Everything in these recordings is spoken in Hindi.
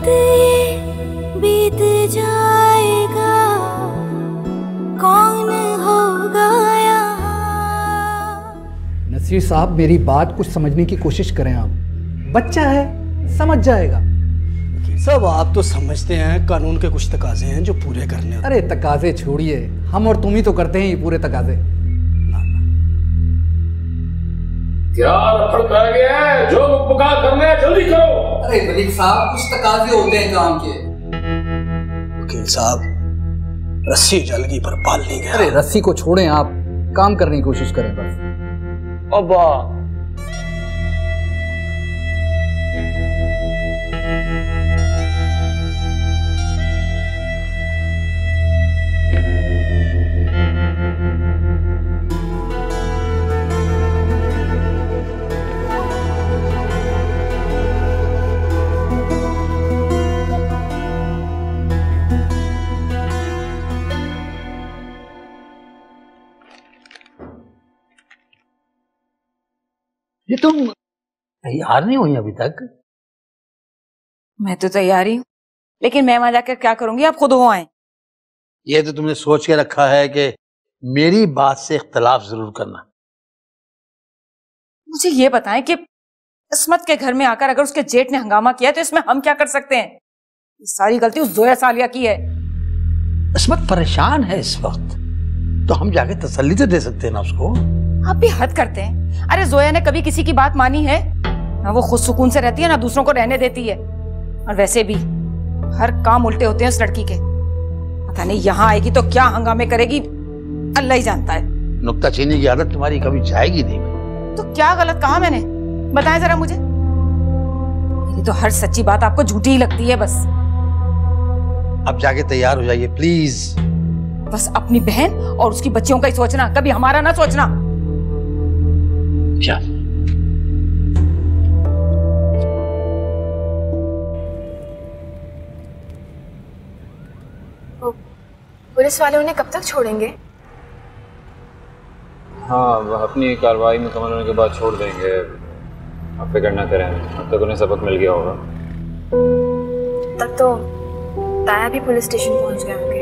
वक्त ये बीत जाएगा, कौन होगा यहाँ। नसीर साहब, मेरी बात कुछ समझने की कोशिश करें आप। बच्चा है, समझ जाएगा। सब आप तो समझते हैं कानून के कुछ तकाजे हैं जो पूरे करने होते। अरे तकाजे छोड़िए, हम और तुम ही तो करते हैं ये पूरे तकाजे। क्या रफड़ पड़ गया है? जो मुक्का करना है जल्दी करो। अरे मलिक साहब, कुछ तकाजे होते हैं काम के। वकील साहब, रस्सी जल गई पर पाल नहीं गया। अरे रस्सी को छोड़ें, आप काम करने की कोशिश करें बस। अब्बा, ये तुम तैयार नहीं हुई अभी तक? मैं तो तैयार ही हूँ, लेकिन मैं वहां जाकर क्या करूंगी? आप खुद हो आए। ये तो तुमने सोच के रखा है कि मेरी बात से इख्तलाफ जरूर करना। मुझे ये बताएं कि इस्मत के घर में आकर अगर उसके जेठ ने हंगामा किया तो इसमें हम क्या कर सकते हैं? ये सारी गलती उस जोया सालिया की है। इस्मत परेशान है इस वक्त, तो हम जाके तसल्ली तो दे सकते हैं ना उसको। आप भी हद करते हैं। अरे जोया ने कभी किसी की बात मानी है? ना वो खुद सुकून से रहती है, ना दूसरों को रहने देती है। और वैसे भी हर काम उल्टे होते हैं उस लड़की के। पता नहीं यहाँ आएगी तो क्या हंगामे करेगी, अल्लाह ही जानता है। नुक्ताचीनी की आदत तुम्हारी कभी जाएगी नहीं। तो क्या गलत कहा मैंने? बताएं जरा मुझे। ये तो हर सच्ची बात आपको झूठी ही लगती है बस। अब जाके तैयार हो जाइए प्लीज। बस अपनी बहन और उसकी बच्चियों का ही सोचना, कभी हमारा ना सोचना। क्या? पुलिस वाले उन्हें कब तक छोड़ेंगे? हाँ, वह अपनी कार्रवाई मुकम्मल होने के बाद छोड़ देंगे। आप फिक्र ना करें, अब तक उन्हें सबक मिल गया होगा। तब तो ताया भी पुलिस स्टेशन पहुंच गए होंगे।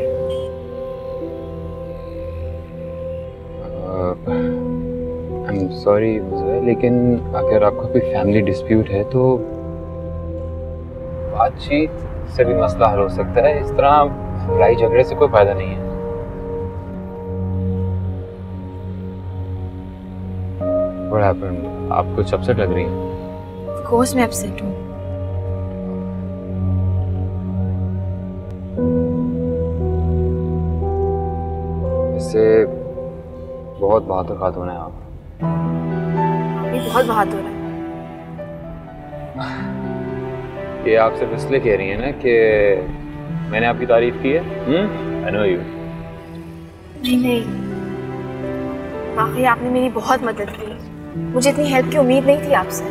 आई एम सॉरी, लेकिन अगर आपका कोई फैमिली डिस्प्यूट है तो बातचीत से भी मसला हल हो सकता है। इस तरह लड़ाई झगड़े से कोई फायदा नहीं है। What happened? आप कुछ अपसेट लग रही हैं। Of course मैं अपसेट हूँ। इससे बहुत बहादुर खातून है आप। ये बहुत बहादुर है। ये आप सिर्फ इसलिए कह रही हैं ना कि मैंने आपकी तारीफ की है। I know you। नहीं, वाकई आपने मेरी बहुत मदद की। मुझे इतनी हेल्प की उम्मीद नहीं थी आपसे।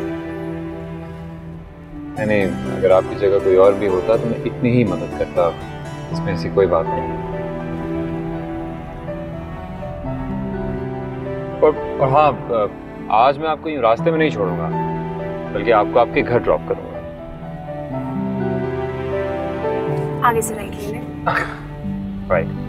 नहीं, अगर आपकी जगह कोई और भी होता तो मैं इतनी ही मदद करता। इसमें ऐसी कोई बात नहीं। और हाँ, आज मैं आपको यूं रास्ते में नहीं छोड़ूंगा, बल्कि आपको आपके घर ड्रॉप करूंगा। आगे से राइट ले लें। राइट।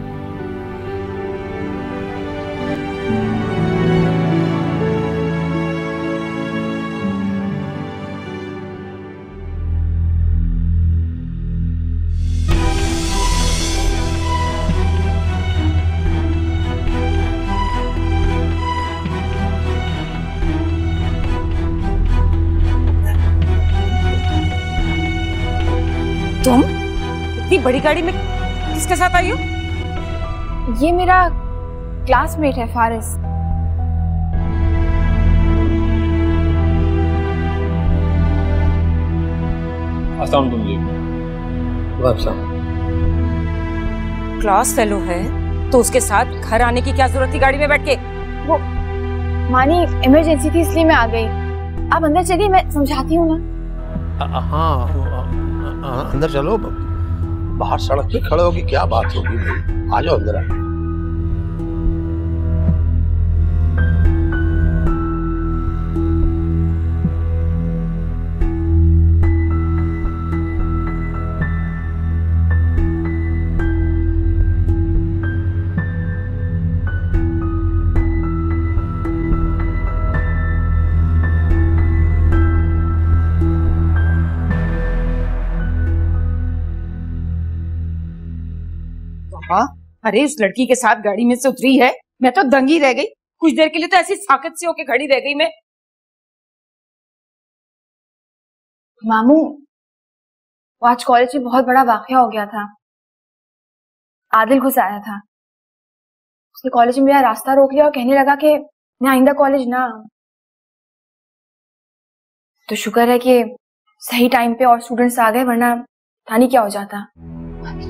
तुम इतनी बड़ी गाड़ी में किसके साथ आई हो? ये मेरा क्लासमेट है फारिस। अस्सलाम वालेकुम। क्लास फेलो है तो उसके साथ घर आने की क्या जरूरत थी गाड़ी में बैठ के? वो मानी इमरजेंसी थी इसलिए मैं आ गई। आप अंदर चलिए, मैं समझाती हूँ ना। हाँ, अंदर चलो। बाहर सड़क पे खड़े होगी क्या बात होगी भाई? आ जाओ अंदर। पापा, अरे उस लड़की के साथ गाड़ी में से उतरी है, मैं तो दंगी रह गई। कुछ देर के लिए तो ऐसी साकत से होके खड़ी रह गई मैं। मामू, वो आज कॉलेज में बहुत बड़ा वाकया हो गया था। आदिल घुस आया था, उसने कॉलेज में मेरा रास्ता रोक लिया और कहने लगा कि मैं आइंदा कॉलेज ना आऊं। तो शुक्र है कि सही टाइम पे और स्टूडेंट्स आ गए, वरना पता नहीं क्या हो जाता।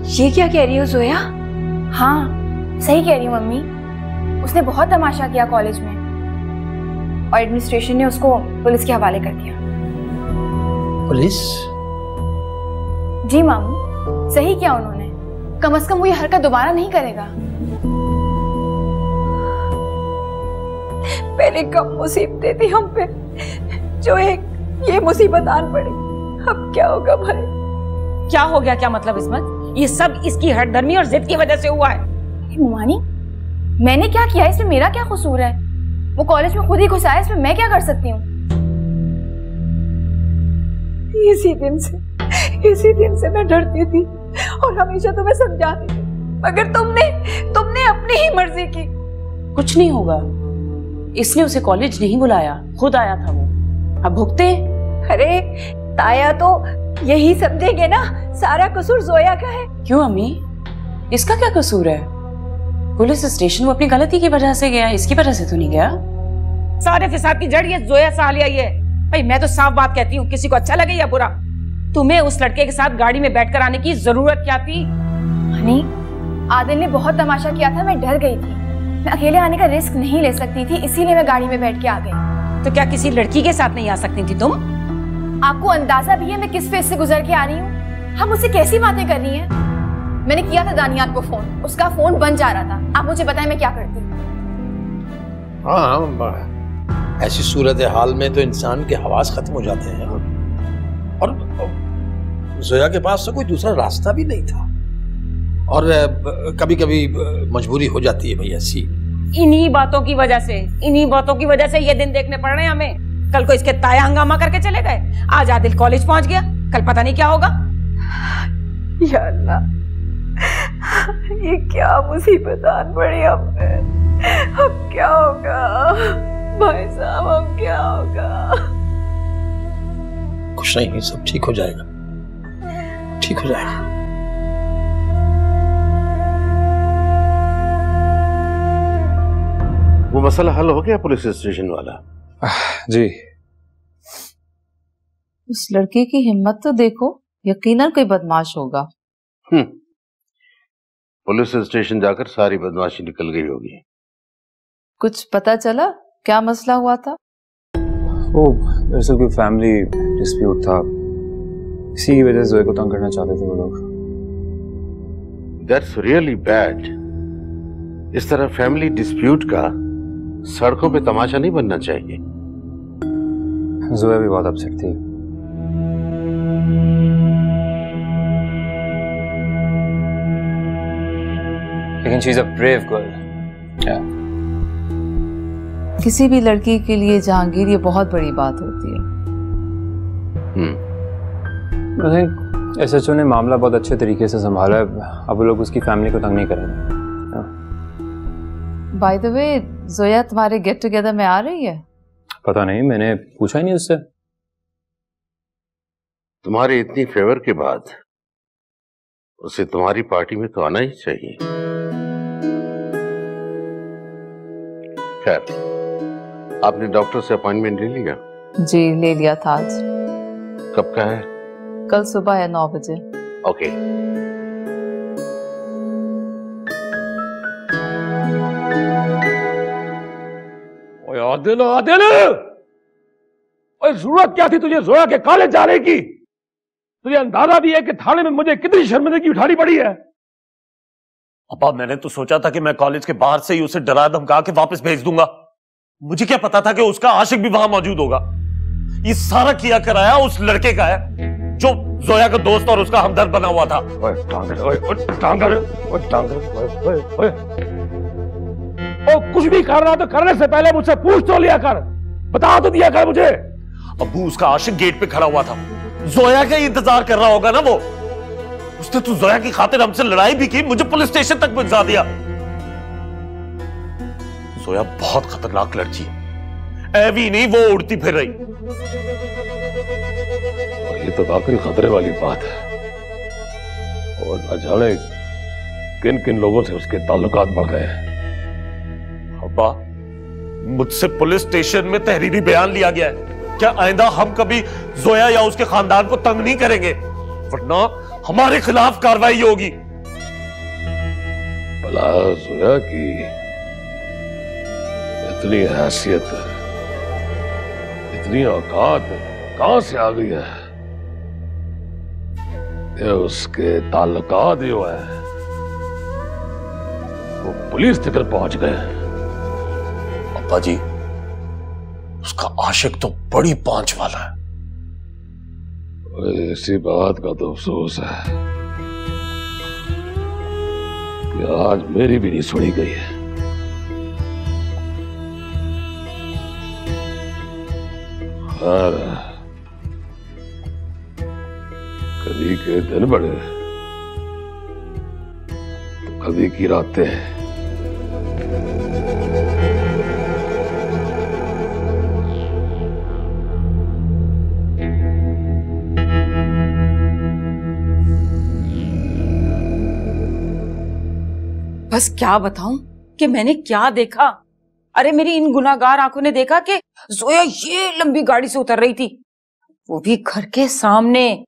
ये क्या कह रही हो जोया? हाँ, सही कह रही हूँ मम्मी। उसने बहुत तमाशा किया कॉलेज में और एडमिनिस्ट्रेशन ने उसको पुलिस के हवाले कर दिया। पुलिस? जी मामू, सही किया उन्होंने। कम से कम वो ये हरकत दोबारा नहीं करेगा। पहले कम मुसीबतें थी हम पे, जो एक ये मुसीबत आन पड़ी। अब क्या होगा भाई? क्या हो गया? क्या मतलब इस्मत? ये सब इसकी हठधर्मी और जिद की वजह से हुआ है। मुमानी, मैंने क्या किया? इसमें मेरा क्या कसूर है? वो कॉलेज में खुद ही घुसा है, इसमें मैं क्या कर सकती हूँ? इसी दिन से मैं डरती थी और हमेशा तुम्हें समझाती थी, मगर तुमने अपनी ही मर्जी की। कुछ नहीं होगा, इसने उसे कॉलेज नहीं बुलाया, खुद आया था वो। अब भुगते। अरे ताया तो यही समझेंगे ना, सारा कसूर जोया का है। क्यों अम्मी, इसका क्या कसूर है? पुलिस स्टेशन वो अपनी गलती की वजह से गया, इसकी वजह से तो नहीं गया। सारे फिसाद की जड़ ये जोया सालिया ही है। भाई मैं तो साफ बात कहती हूँ, किसी को अच्छा लगे या बुरा, तुम्हें उस लड़के के साथ गाड़ी में बैठकर आने की जरूरत क्या थी? हनी, आदिल ने बहुत तमाशा किया था, मैं डर गई थी। मैं अकेले आने का रिस्क नहीं ले सकती थी, इसीलिए मैं गाड़ी में बैठ के आ गई। तो क्या किसी लड़की के साथ नहीं आ सकती थी तुम? आपको अंदाजा भी है मैं किस फेस से गुजर के आ रही हूँ? हम उससे कैसी बातें कर रही हैं? मैंने किया था दानियात को फोन, उसका फोन बंद जा रहा था। आप मुझे बताएं मैं क्या करती? हाँ, ऐसी सूरत हाल में तो इंसान के हवास खत्म हो जाते हैं। और जोया के पास तो कोई दूसरा रास्ता भी नहीं था, और कभी कभी मजबूरी हो जाती है भाई ऐसी। इन्हीं बातों की वजह से ये दिन देखने पड़ रहे हैं हमें। कल को इसके ताया हंगामा करके चले गए, आज आदिल कॉलेज पहुंच गया, कल पता नहीं क्या होगा। या अल्लाह, ये क्या मुसीबत आन पड़ी हम पे। अब क्या होगा भाई साहब, अब क्या होगा? कुछ नहीं, सब ठीक हो जाएगा, ठीक हो जाएगा। वो मसला हल हो गया पुलिस स्टेशन वाला? जी। उस लड़के की हिम्मत तो देखो, यकीनन कोई बदमाश होगा। पुलिस स्टेशन जाकर सारी बदमाशी निकल गई होगी। कुछ पता चला क्या मसला हुआ था? वो दरअसल कोई फैमिली डिस्प्यूट था, इसी की वजह से जोया को तंग करना चाहते थे वो लोग। That's really bad। इस तरह फैमिली डिस्प्यूट का सड़कों पे तमाशा नहीं बनना चाहिए। जोया भी बहुत अपसेट थी। लेकिन she is a brave girl. किसी भी लड़की के लिए जहांगीर ये बहुत बड़ी बात होती है। आई थिंक एसएचओ ने मामला बहुत अच्छे तरीके से संभाला है, अब वो लोग उसकी फैमिली को तंग नहीं करेंगे। बाय द वे, जोया तुम्हारे गेट टुगेदर में आ रही है? पता नहीं, मैंने पूछा ही नहीं उससे। तुम्हारी इतनी फेवर के बाद उसे तुम्हारी पार्टी में तो आना ही चाहिए। खैर, आपने डॉक्टर से अपॉइंटमेंट ले लिया? जी, ले लिया था आज। कब का है? कल सुबह है 9 बजे। ओके। ओए आदिल, आदिल, ओए जरूरत क्या थी तुझे जोया के कॉलेज जाने की? तुझे अंदाजा भी है कि थाने में मुझे कितनी शर्मिंदगी उठानी पड़ी है। पापा, मैंने तो सोचा था कि मैं कॉलेज के बाहर से ही उसे डरा धमका के वापस भेज दूंगा। मुझे क्या पता था कि उसका आशिक भी वहां मौजूद होगा। ये सारा किया कराया उस लड़के का है जो जोया का दोस्त और उसका हमदर्द बना हुआ था। कुछ भी करना तो करने से पहले मुझसे पूछ तो लिया कर, बता तो दिया कर मुझे। अब्बू, उसका आशिक गेट पे खड़ा हुआ था, जोया का इंतजार कर रहा होगा ना वो। उसने तो जोया की खातिर हमसे लड़ाई भी की, मुझे पुलिस स्टेशन तक पहुंचा दिया। जोया बहुत खतरनाक लड़की है, ऐवी नहीं वो उड़ती फिर रही। और ये तो वाकई खतरे वाली बात है, और न जाने किन किन लोगों से उसके ताल्लुकात बढ़ गए हैं। अब्बा, मुझसे पुलिस स्टेशन में तहरीरी बयान लिया गया है। क्या आइंदा हम कभी जोया या उसके खानदान को तंग नहीं करेंगे, वरना हमारे खिलाफ कार्रवाई होगी। भला जोया की इतनी हैसियत, इतनी औकात कहां से आ गई है? ये उसके ताल्लुकात जो है वो पुलिस तक पहुंच गए। अब्बा जी, उसका आशिक तो बड़ी पांच वाला है। इसी बात का तो अफसोस है कि आज मेरी भी नहीं सुनी गई है। खैर, कभी के दिन बड़े तो कभी की रातें हैं। बस क्या बताऊं कि मैंने क्या देखा। अरे मेरी इन गुनाहगार आंखों ने देखा कि जोया ये लंबी गाड़ी से उतर रही थी, वो भी घर के सामने,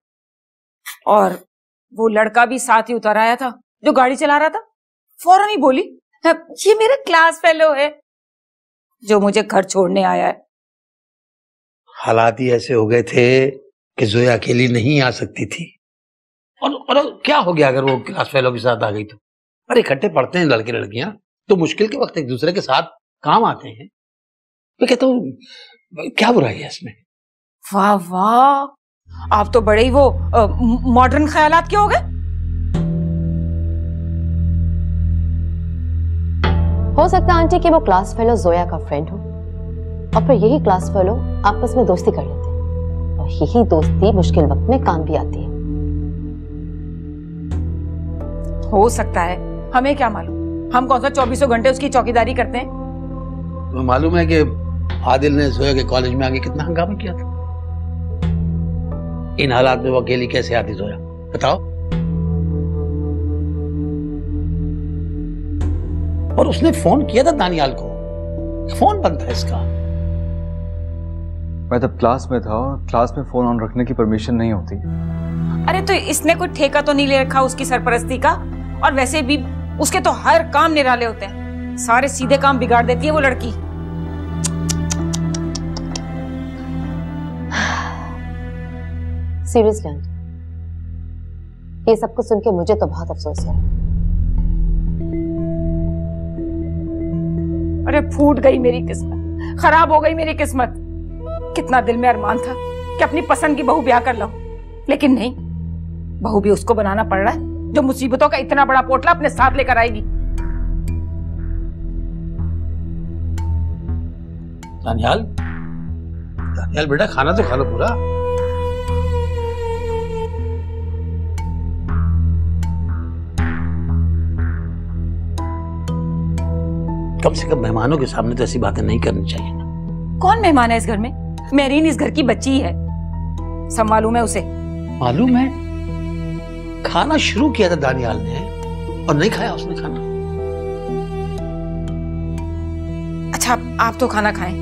और वो लड़का भी साथ ही उतर आया था जो गाड़ी चला रहा था। फौरन ही बोली, ये मेरा क्लास फेलो है जो मुझे घर छोड़ने आया है। हालात ही ऐसे हो गए थे कि जोया अकेली नहीं आ सकती थी। और क्या हो गया अगर वो क्लास फेलो के साथ आ गई तो? अरे इकट्ठे पढ़ते हैं लड़के लड़कियां, तो मुश्किल के वक्त एक दूसरे के साथ काम आते हैं। मैं कहता हूँ क्या बुराई है इसमें? वाह वाह, आप तो बड़े ही वो मॉडर्न ख्यालात के हो गए। हो सकता है आंटी कि वो क्लास फेलो जोया का फ्रेंड हो, और फिर यही क्लास फेलो आपस में दोस्ती कर लेते हैं, और यही दोस्ती मुश्किल वक्त में काम भी आती है। हो सकता है, हमें क्या मालूम, हम कौन सा 24 घंटे उसकी चौकीदारी करते हैं। तो मालूम है कि आदिल ने जोया के कॉलेज में आके कितना हंगामा किया था। इन हालात में वो अकेली कैसे आती जोया, बताओ? और उसने फोन किया था दानियाल को, फोन बंद था इसका। मैं तब क्लास में था और क्लास में फोन ऑन रखने की परमिशन नहीं होती। अरे तो इसने कोई ठेका तो नहीं ले रखा उसकी सरपरस्ती का, और वैसे भी उसके तो हर काम निराले होते हैं, सारे सीधे काम बिगाड़ देती है वो लड़की। सीरियसली आंटी, ये सब कुछ सुन के मुझे तो बहुत अफसोस है। अरे फूट गई मेरी किस्मत, खराब हो गई मेरी किस्मत। कितना दिल में अरमान था कि अपनी पसंद की बहू ब्याह कर लो, लेकिन नहीं, बहू भी उसको बनाना पड़ रहा है जो मुसीबतों का इतना बड़ा पोटला अपने साथ लेकर आएगी। दानियाल, दानियाल बेटा खाना तो खा लो पूरा। कम से कम मेहमानों के सामने तो ऐसी बातें नहीं करनी चाहिए ना। कौन मेहमान है इस घर में? मेरीन इस घर की बच्ची है, सब मालूम है उसे। मालूम है, खाना शुरू किया था दानियाल ने और नहीं खाया उसने खाना। अच्छा आप तो खाना खाएं,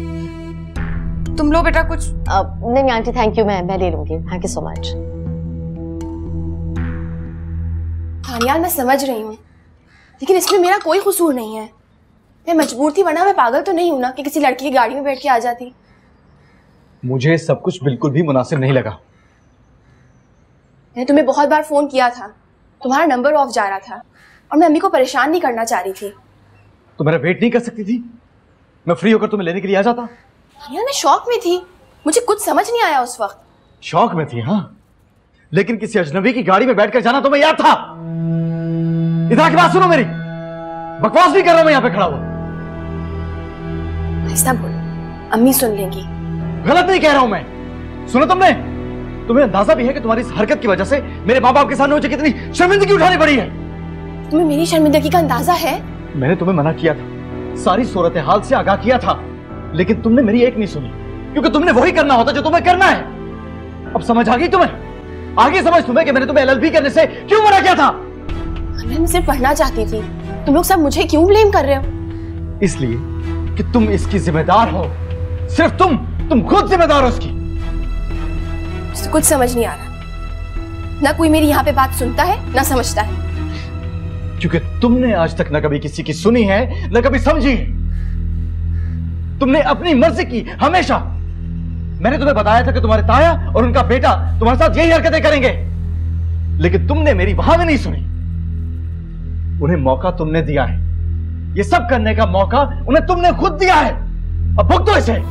तुम लो बेटा कुछ। नहीं आंटी थैंक यू, मैं ले लूंगी, thank you so much. Daniyal मैं समझ रही हूँ, लेकिन इसमें मेरा कोई कसूर नहीं है। मैं मजबूर थी, वरना मैं पागल तो नहीं हूं ना कि किसी लड़की की गाड़ी में बैठ के आ जाती। मुझे सब कुछ बिल्कुल भी मुनासिब नहीं लगा। मैंने तुम्हें बहुत बार फोन किया था, तुम्हारा नंबर ऑफ जा रहा था, और मैं अम्मी को परेशान नहीं करना चाह रही थी। तो मेरा वेट नहीं कर सकती थी? मैं फ्री होकर तुम्हें लेने के लिए आ जाता। यार मैं शौक में थी, मुझे कुछ समझ नहीं आया उस वक्त। शौक में थी हाँ, लेकिन किसी अजनबी की गाड़ी में बैठकर जाना तुम्हें याद था? इधर की बात सुनो मेरी, बकवास नहीं कर रहा मैं यहाँ पे खड़ा हुआ। ऐसा बोल, अम्मी सुन लेंगी। गलत नहीं कह रहा हूं मैं, सुनो तुमने? तुम्हें अंदाजा भी है कि तुम्हारी इस हरकत की वजह से मेरे माँ बाप के सामने मुझे कितनी शर्मिंदगी उठानी पड़ी है? तुम्हें मेरी शर्मिंदगी का अंदाजा है? मैंने तुम्हें मना किया था, सारी सूरत हाल से आगाह किया था, लेकिन तुमने मेरी एक नहीं सुनी, क्योंकि तुमने वही करना होता जो तुम्हें करना है। अब समझ आ गई तुम्हें? आगे समझ तुम्हें कि मैंने तुम्हें LLB करने से क्यों मना किया था? मैं सिर्फ पढ़ना चाहती थी, तुम लोग सब मुझे क्यों ब्लेम कर रहे हो? इसलिए कि तुम इसकी जिम्मेदार हो, सिर्फ तुम खुद जिम्मेदार हो उसकी। मुझे कुछ समझ नहीं आ रहा, ना कोई मेरी यहाँ पे बात सुनता है ना समझता है। क्योंकि तुमने आज तक न कभी किसी की सुनी है न कभी समझी। तुमने अपनी मर्जी की हमेशा। मैंने तुम्हें बताया था कि तुम्हारे ताया और उनका बेटा तुम्हारे साथ यही हरकतें करेंगे, लेकिन तुमने मेरी वहां भी नहीं सुनी। उन्हें मौका तुमने दिया है, ये सब करने का मौका उन्हें तुमने खुद दिया है। अब भुगतो इसे।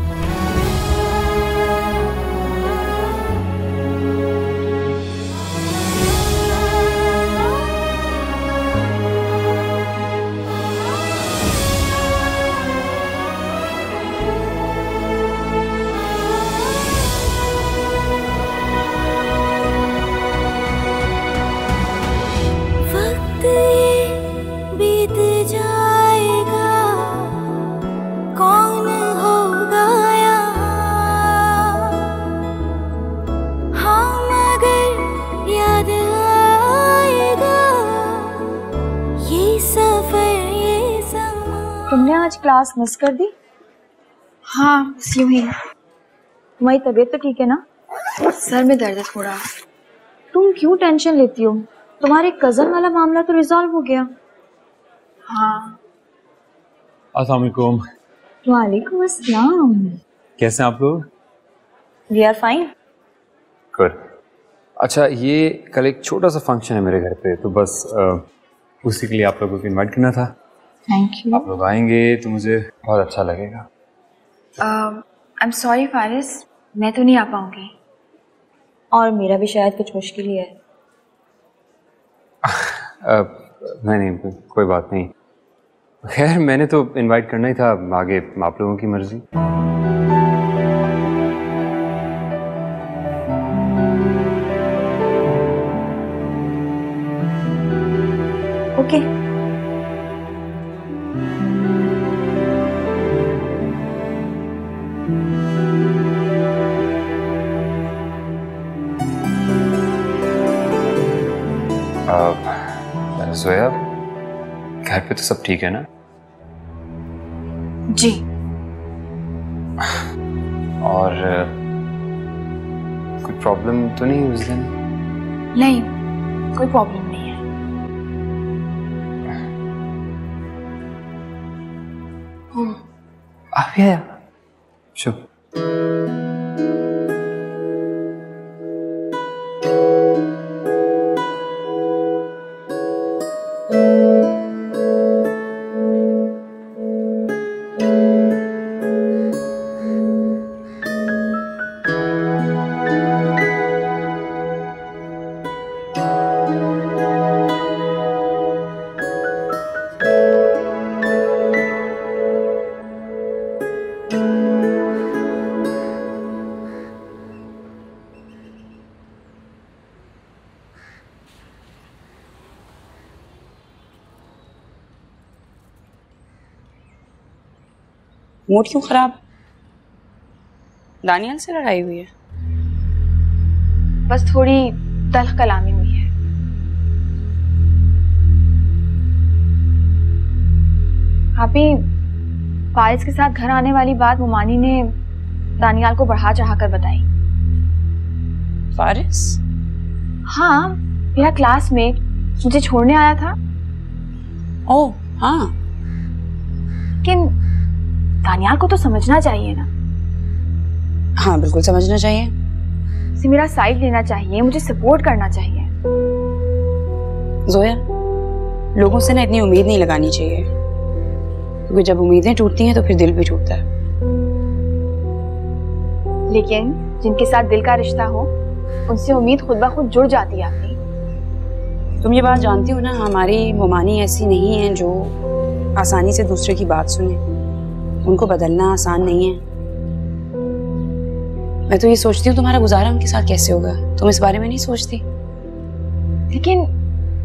तुमने आज क्लास मिस कर दी? हाँ, बस यूं ही। तुम्हारी तबीयत तो ठीक है ना? सर में दर्द है थोड़ा। तुम क्यों टेंशन लेती हो? तुम्हारे कजन वाला मामला तो रिजॉल्व हो गया। हाँ। अस्सलाम वालेकुम। वालेकुम अस्सलाम। कैसे हैं आप लोग? We are fine. गुड। अच्छा, ये कल एक छोटा सा फंक्शन है मेरे घर पे, तो बस उसी के लिए आप लोगों को इनवाइट करना था। Thank you. आप लोग आएंगे तो मुझे बहुत अच्छा लगेगा। आई एम सॉरी फारिस, मैं तो नहीं आ पाऊंगी। और मेरा भी शायद कुछ मुश्किल ही है। नहीं, कोई बात नहीं। खैर, मैंने तो इनवाइट करना ही था, आगे आप लोगों की मर्जी। ओके। ज़ोया, घर पे तो सब ठीक है ना? जी। और कोई प्रॉब्लम तो नहीं उस दिन? नहीं, कोई प्रॉब्लम नहीं है। आप भी आया? शुभ। मूड क्यों खराब? दानियल से लड़ाई हुई है? बस थोड़ी तल्ख कलामी हुई है। आपी, फारिस के साथ घर आने वाली बात मुमानी ने दानियाल को बढ़ा चढ़ा कर बताई। फारिस? हाँ, मेरा क्लासमेट मुझे छोड़ने आया था। ओह हाँ। लेकिन दानियाल को तो समझना चाहिए ना। हाँ बिल्कुल समझना चाहिए। उसे मेरा साइड लेना चाहिए, मुझे सपोर्ट करना चाहिए। ज़ोया, लोगों से ना इतनी उम्मीद नहीं लगानी चाहिए, क्योंकि जब उम्मीदें टूटती हैं तो फिर दिल भी टूटता है। लेकिन जिनके साथ दिल का रिश्ता हो, उनसे उम्मीद खुद ब खुद जुड़ जाती है। आपकी तुम ये बात जानती हो ना, हमारी मुमानी ऐसी नहीं है जो आसानी से दूसरे की बात सुने। उनको बदलना आसान नहीं है। मैं तो ये सोचती हूँ तुम्हारा गुजारा उनके साथ कैसे होगा, तुम इस बारे में नहीं सोचती? लेकिन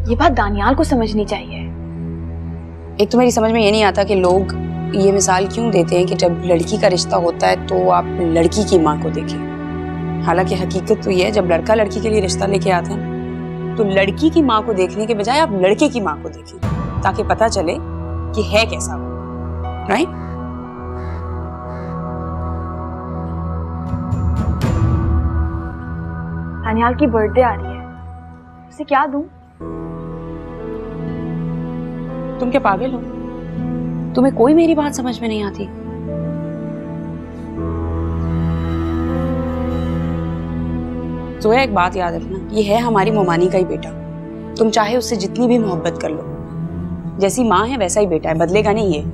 ये बात दानियाल को समझनी चाहिए। एक तो मेरी समझ में ये नहीं आता कि लोग ये मिसाल क्यों देते हैं कि जब लड़की का रिश्ता होता है तो आप लड़की की माँ को देखें। हालांकि हकीकत तो ये है, जब लड़का लड़की के लिए रिश्ता लेके आता है तो लड़की की माँ को देखने के बजाय आप लड़के की माँ को देखें, ताकि पता चले कि है कैसा वो, राइट? दानियाल की बर्थडे आ रही है, उसे क्या दूं? तुम क्या पागल हो? तुम्हें कोई मेरी बात समझ में नहीं आती? जोया, एक बात याद रखना, ये है हमारी मोमानी का ही बेटा। तुम चाहे उससे जितनी भी मोहब्बत कर लो, जैसी माँ है वैसा ही बेटा है, बदलेगा नहीं ये।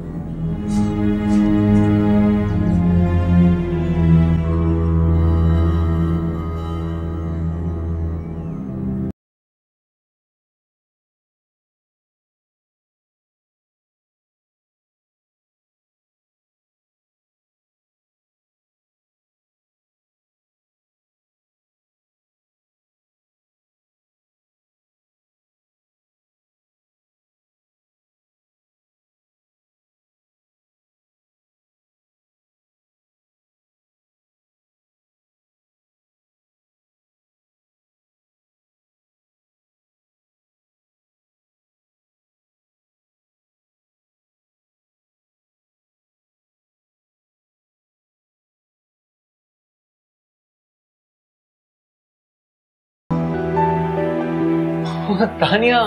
तानिया,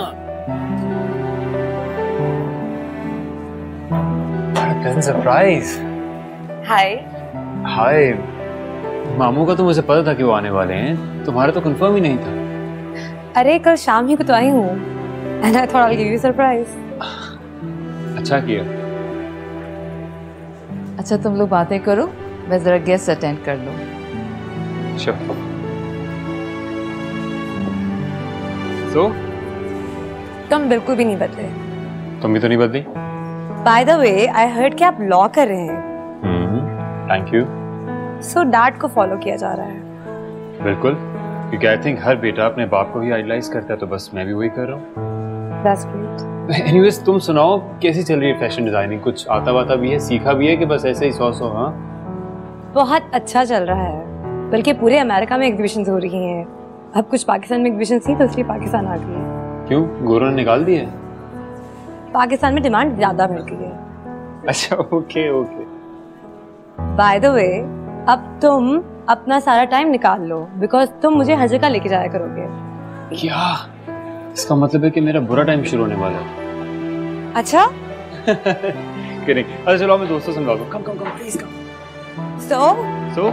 सरप्राइज। हाय। हाय। मामू का तो मुझे पता था कि वो आने वाले हैं, तुम्हारा तो कंफर्म ही नहीं था। अरे कल शाम ही को तो आई हूँ, and I thought I will give you surprise. अच्छा किया। अच्छा तुम लोग बातें करो, मैं जरा गेस्ट अटेंड कर लूं। श्योर। So? तुम बिल्कुल भी नहीं बदले। तुम भी तो नहीं बदली। By the way, I heard कि आप लॉ कर रहे हैं। Thank you. सो डैड को फॉलो किया जा रहा है। बिल्कुल, क्योंकि आई थिंक हर बेटा अपने बाप को ही आइडलाइज करता है, तो बस मैं भी वही कर रहा हूँ। That's great. एनीवेज, तुम सुनाओ, कैसी चल रही है फैशन डिजाइनिंग? कुछ आता वाता भी है, सीखा भी है कि बस ऐसे ही सौ? हाँ, बहुत अच्छा चल रहा है, बल्कि पूरे अमेरिका में एग्जीबिशंस हो रही हैं। अब कुछ पाकिस्तान में एग्जीबिशन थी तो इसलिए पाकिस्तान आ गई है। क्यों, गोरों ने निकाल दिए? पाकिस्तान में डिमांड ज्यादा बढ़ गई है। अच्छा, okay okay. By the way, अब तुम अपना सारा टाइम निकाल लो, बिकॉज तुम मुझे हर जगह लेके जाया करोगे। क्या? इसका मतलब है कि मेरा बुरा टाइम शुरू होने वाला है। अच्छा? नहीं, अच्छा चलो मैं दोस्तों समझा दूं। Come please come. So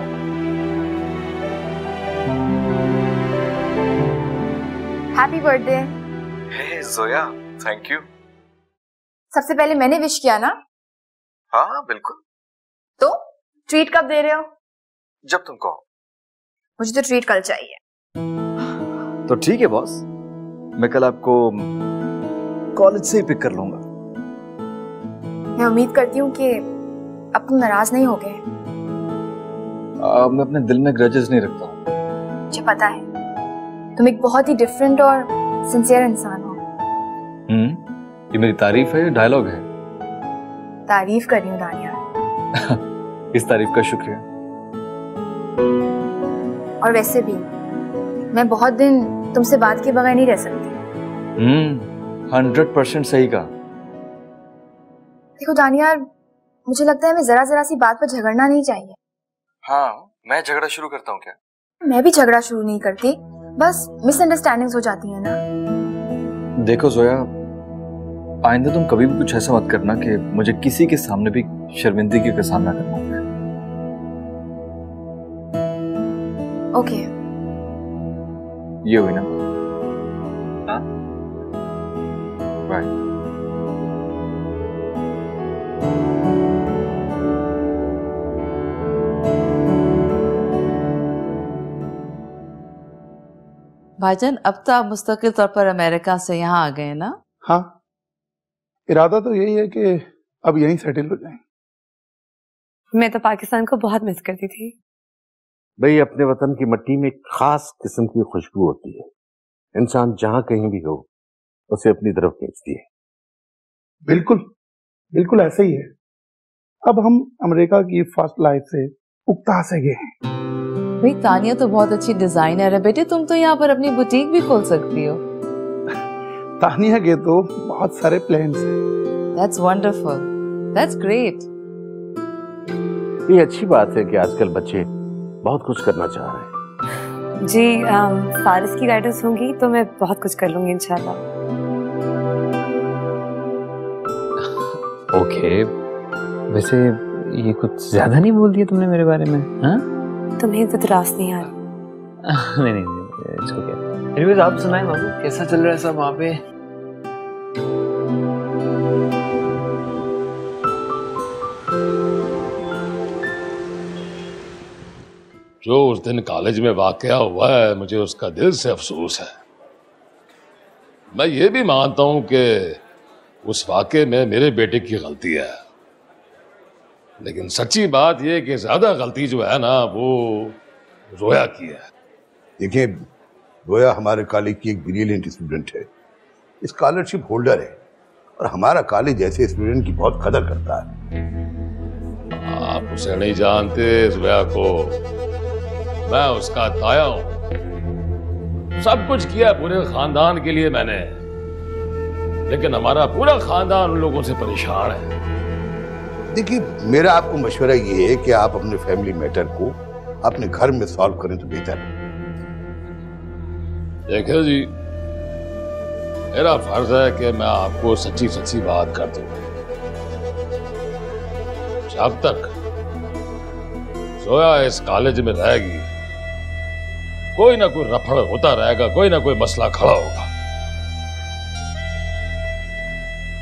happy birthday. Hey Zoya, thank you. सबसे पहले मैंने विश किया ना? हाँ बिल्कुल। तो ट्रीट कब दे रहे हो? जब तुम कहो। मुझे तो ट्रीट कल चाहिए। तो ठीक है बॉस, मैं कल आपको कॉलेज से ही पिक कर लूंगा। मैं उम्मीद करती हूँ कि अब तुम नाराज नहीं होगे। मैं अपने दिल में ग्रजेस नहीं रखता हूँ। मुझे पता है तुम एक बहुत ही डिफरेंट और सिंसियर इंसान हो। ये मेरी तारीफ है या डायलॉग है? तारीफ कर रही हूँ दानियाल। इस तारीफ का शुक्रिया। और वैसे भी मैं बहुत दिन तुमसे बात के बगैर नहीं रह सकती। 100% सही कहा। देखो दानियाल, मुझे लगता है हमें जरा सी बात पर झगड़ना नहीं चाहिए। हाँ, मैं झगड़ा शुरू करता हूँ क्या? मैं भी झगड़ा शुरू नहीं करती, बस मिसअंडरस्टैंडिंग्स हो जाती है ना। देखो जोया, आइंदा तुम कभी भी कुछ ऐसा मत करना कि मुझे किसी के सामने भी शर्मिंदगी का सामना करना पड़े। ओके। ये हुई ना? बाय। भाईजान, अब तो आप मुस्तकिल तौर पर अमेरिका से यहाँ आ गए ना? हाँ, इरादा तो यही है कि अब यहीं सेटल हो जाएं। मैं तो पाकिस्तान को बहुत मिस करती थी। भाई अपने वतन की मिट्टी में एक खास किस्म की खुशबू होती है, इंसान जहां कहीं भी हो उसे अपनी तरफ खींचती है। बिल्कुल बिल्कुल ऐसे ही है। अब हम अमेरिका की फास्ट लाइफ से उकता से गए हैं। भाई तानिया तो बहुत अच्छी डिजाइनर है बेटे, तुम तो यहाँ पर अपनी बुटीक भी खोल सकती हो। तानिया के तो बहुत सारे प्लान्स हैं। That's wonderful. That's great. ये अच्छी बात है कि आजकल बच्चे बहुत कुछ करना चाह रहे हैं। जी फारिस की गाइडेंस होगी तो मैं बहुत कुछ कर लूंगी इंशाल्लाह। ओके, वैसे ये कुछ ज्यादा नहीं बोल दिया तुमने मेरे बारे में? हाँ? तुम्हें तो रास नहीं आ रही। नहीं इट्स ओके। एनीवेज आप सुनाएं मामू, कैसा चल रहा है सब वहाँ पे? जो उस दिन कॉलेज में वाकया हुआ है, मुझे उसका दिल से अफसोस है। मैं ये भी मानता हूं कि उस वाकये में मेरे बेटे की गलती है, लेकिन सच्ची बात यह कि ज्यादा गलती जो है ना वो जोया की है। देखिए, जोया हमारे कॉलेज की एक ब्रिलियंट स्टूडेंट है, स्कॉलरशिप होल्डर है, और हमारा कॉलेज ऐसे स्टूडेंट की बहुत कदर करता है। आप उसे नहीं जानते जोया को, मैं उसका ताया हूं। सब कुछ किया पूरे खानदान के लिए मैंने, लेकिन हमारा पूरा खानदान उन लोगों से परेशान है। देखिए, मेरा आपको मशवरा ये है कि आप अपने फैमिली मैटर को अपने घर में सॉल्व करें तो बेहतर है। देखिए जी, मेरा फर्ज है कि मैं आपको सच्ची सच्ची बात कर दूं। जब तक जोया इस कॉलेज में रहेगी, कोई ना कोई रफड़ होता रहेगा, कोई ना कोई मसला खड़ा होगा।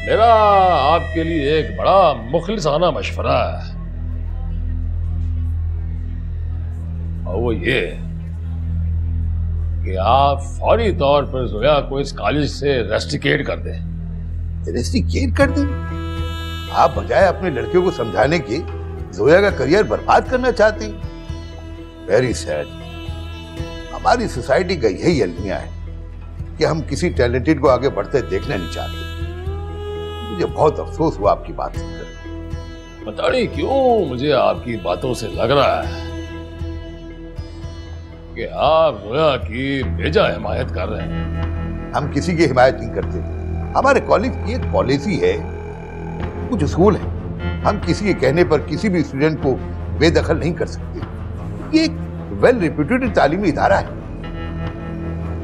मेरा आपके लिए एक बड़ा मुखलिसाना मशवरा है, और वो ये कि आप फौरी तौर पर जोया को इस कॉलेज से रेस्टिकेट कर दें। रेस्टिकेट कर दें? आप बजाय अपने लड़के को समझाने के जोया का करियर बर्बाद करना चाहते हैं। Very sad. हमारी सोसाइटी का यही अलमिया है कि हम किसी टैलेंटेड को आगे बढ़ते देखना नहीं चाहते। मुझे बहुत अफसोस हुआ आपकी बात सुनकर। पता नहीं क्यों मुझे आपकी बातों से लग रहा है कि आप जोया की बेजा हिमायत कर रहे हैं। हम किसी की हिमायत नहीं करते। हमारे कॉलेज की एक पॉलिसी है, कुछ उसूल है। हम किसी के कहने पर किसी भी स्टूडेंट को बेदखल नहीं कर सकते। ये एक वेल रेप्यूटेड तालीमी इदारा है।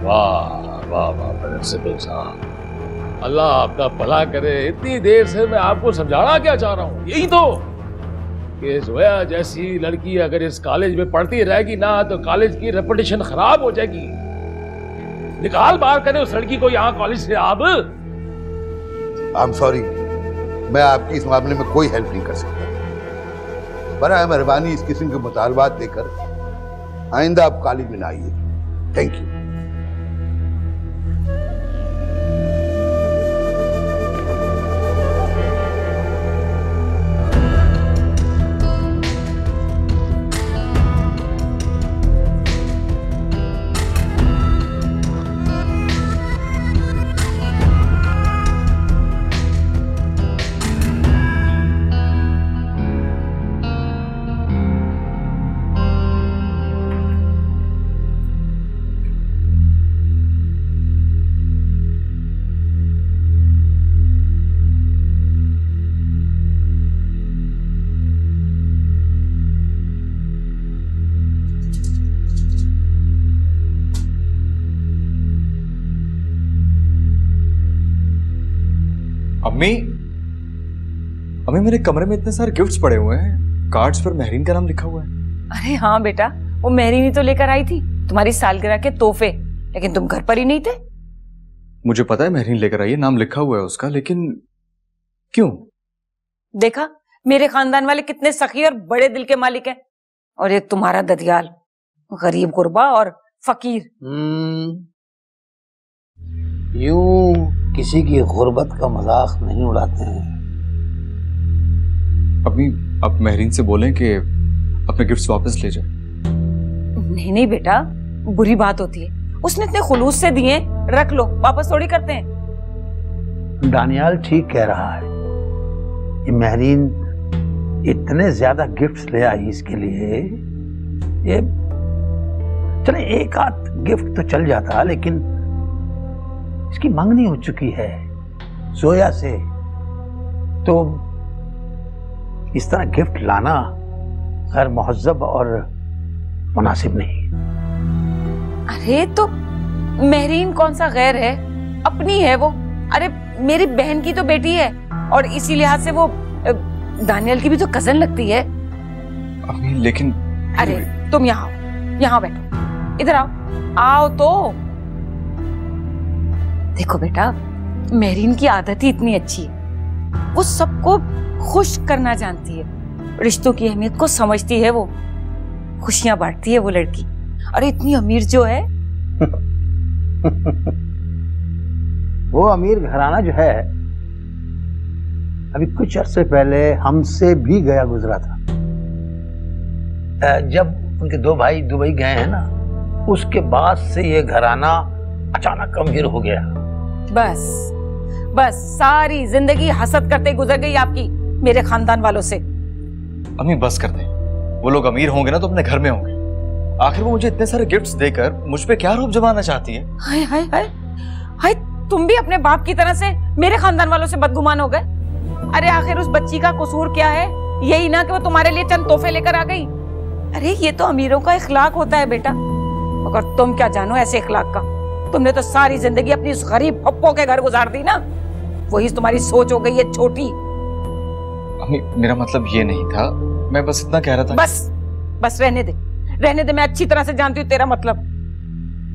वाह वाह वाह प्रिंसिपल साहब, अल्लाह आपका भला करे। इतनी देर से मैं आपको समझाना क्या चाह रहा हूँ, यही तो कि जोया जैसी लड़की अगर इस कॉलेज में पढ़ती रहेगी ना तो कॉलेज की रेपुटेशन खराब हो जाएगी। निकाल बाहर करें उस लड़की को यहाँ कॉलेज से। आप आई एम सॉरी, मैं आपकी इस मामले में कोई हेल्प नहीं कर सकता। बराए मेहरबानी इस किस्म के मुतालबात देकर आइंदा आप कॉलेज में ना आइए। Thank you. अम्मी, अम्मी मेरे कमरे में इतने सारे गिफ्ट्स पड़े हुए हैं, कार्ड्स पर महरीन का नाम लिखा हुआ है। अरे हाँ बेटा, वो महरीन ही तो लेकर आई थी तुम्हारी सालगिरह के तोहफे, लेकिन तुम घर पर ही नहीं थे। मुझे पता है महरीन लेकर आई है, नाम लिखा हुआ है उसका, लेकिन क्यों? देखा मेरे खानदान वाले कितने सखी और बड़े दिल के मालिक हैं, और ये तुम्हारा ददियाल गरीब गुरबा और फकीर। यूं किसी की गुर्बत का मजाक नहीं उड़ाते हैं। अभी आप महरीन से बोलें कि अपने गिफ्ट्स वापस ले जाए। नहीं नहीं बेटा, बुरी बात होती है। उसने इतने खुलूस से दिए, रख लो, वापस थोड़ी करते हैं। दानियाल ठीक कह रहा है। ये महरीन इतने ज्यादा गिफ्ट्स ले आई इसके लिए, ये चले एक आध गिफ्ट तो चल जाता, लेकिन इसकी मंगनी हो चुकी है जोया से, तो इस तरह गिफ्ट लाना गैर मुहज्जब और मुनासिब नहीं। अरे तो महरीन कौन सा गैर है, अपनी है वो। अरे मेरी बहन की तो बेटी है, और इसी लिहाज से वो दानियल की भी तो कजन लगती है। अम्मी लेकिन अरे तुम यहाँ बैठो, इधर आओ तो। देखो बेटा, महरीन की आदत ही इतनी अच्छी है, वो सबको खुश करना जानती है, रिश्तों की अहमियत को समझती है, वो खुशियां बांटती है वो लड़की। अरे इतनी अमीर जो है। वो अमीर घराना जो है अभी कुछ अरसे पहले हमसे भी गया गुजरा था। जब उनके दो भाई दुबई गए हैं ना, उसके बाद से ये घराना अचानक अमीर हो गया। बस सारी जिंदगी हसद करते गुजर गई आपकी मेरे खानदान वालों से। अम्मी बस कर दे, वो लोग अमीर होंगे ना तो अपने घर में होंगे। आखिर वो मुझे इतने सारे गिफ्ट्स देकर मुझ पे क्या रूप जमाना चाहती है। हाय हाय हाय हाय, तुम भी अपने बाप की तरह से मेरे खानदान वालों से बदगुमान हो गए। अरे आखिर उस बच्ची का कसूर क्या है? यही ना कि वो तुम्हारे लिए चंद तोहफे लेकर आ गई। अरे ये तो अमीरों का इखलाक होता है बेटा, मगर तुम क्या जानो ऐसे इखलाक का। तुमने तो सारी जिंदगी अपनी उस गरीब पप्पो के घर गुजार दी ना, वही तुम्हारी सोच हो गई है छोटी। अम्मी मेरा मतलब ये नहीं था, मैं बस इतना कह रहा था। बस रहने दे, मैं अच्छी तरह से जानती हूँ तेरा मतलब,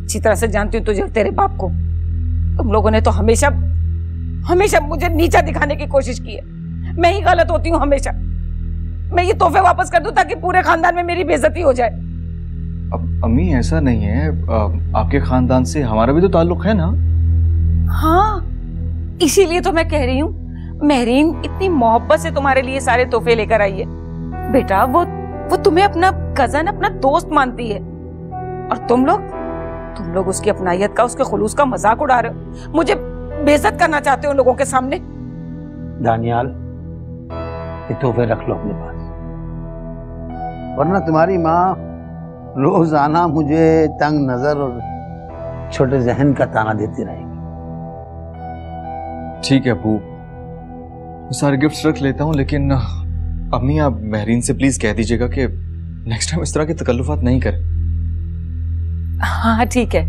अच्छी तरह से जानती हूँ तुझे और तेरे बाप को। तुम लोगों ने तो हमेशा मुझे नीचा दिखाने की कोशिश की है। मैं ही गलत होती हूँ हमेशा। मैं ये तोहफे वापस कर दूं ताकि पूरे खानदान में मेरी बेइज्जती हो जाए। अब अम्मी ऐसा नहीं है, आपके खानदान से हमारा भी तो ताल्लुक है ना। हाँ, इसीलिए तो मैं कह रही हूँ, महरीन इतनी मोहब्बत से तुम्हारे लिए सारे तोहफे लेकर आई है। बेटा वो तुम्हें अपना कजन, अपना दोस्त मानती है, और तुम लोग उसकी अपनायत का, उसके खुलूस का मजाक उड़ा रहे हो, मुझे बेइज्जत करना चाहते हो लोगों के सामने। दानियाल, ये तोहफे रख लो अपने पास, वरना तुम्हारी माँ रोजाना मुझे तंग नजर और छोटे जहन का ताना देती रहेगी। ठीक है अबू, सारे गिफ्ट्स रख लेता हूँ, लेकिन अम्मी आप महरीन से प्लीज कह दीजिएगा कि नेक्स्ट टाइम इस तरह के तकल्लुफात नहीं करें। हाँ ठीक है।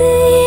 ये